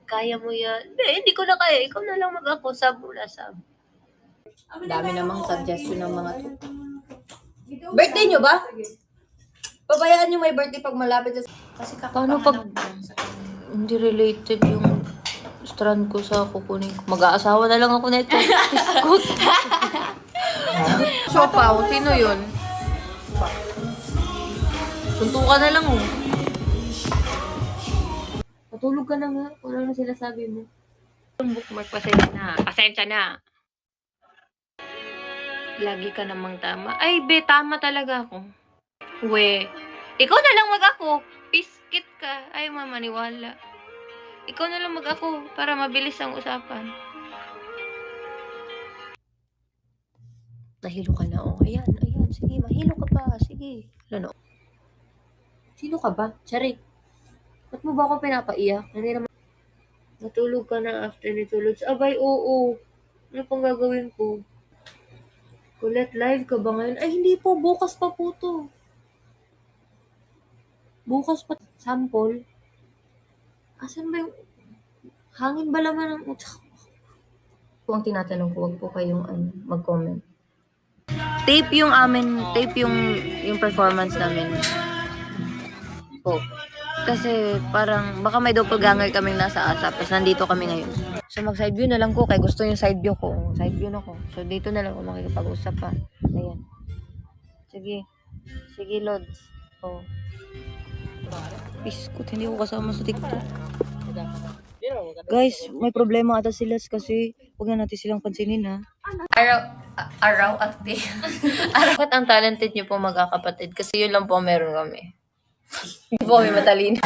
Kaya mo yan. Hindi ko na kaya. Ikaw na lang mag-ako. Sab mo na, sab. Dami namang suggestion ng mga to. Birthday nyo ba? Pabayaan nyo may birthday pag malapit sa... Kasi Paano pag hindi related yung strand ko sa kukunin ko? Mag-aasawa na lang ako na ito. Iskot. Siopaw, sino yun? Suntukan na lang oh. Matulog ka na nga. Kung ano sinasabi mo. Yung bookmark, pasensya na. Lagi ka namang tama. Ay, be, tama talaga ako. We, ikaw na lang mag-ako. Piskit ka. Ay, mamaniwala. Ikaw na lang mag-ako para mabilis ang usapan. Nahilo ka na, oh. Ayan. Sige, mahilo ka pa. Sige. Ano? Sino ka ba? Charik. Ba't mo ba ako pinapaiyak? Hindi naman. Matulog ka na after nitulog. Abay, oo. Ano pang gagawin ko? Kulit, live ka ba ngayon? Ay, hindi po. Bukas pa po to. Bukas pa. Sample. Asan ba yung... Hangin ba laman ng utak? Kung ang tinatanong ko, wag po kayong mag-comment. Tape yung performance namin. Po. Kasi parang baka may doppelganger kaming nasa ASAP, tapos nandito kami ngayon. So mag-side view na lang ko, kaya gusto yung side view ko. Side view na ko. So dito na lang ako makikipag-usap pa. Ayan. Sige Lods. Oh. Biskut, hindi ko kasama sa TikTok. Guys, may problema ata sila kasi huwag na natin silang pansinin ha. Araw at day. Bakit ang talented niyo po magkakapatid? Kasi yun lang po meron kami. Hindi po kami matalino.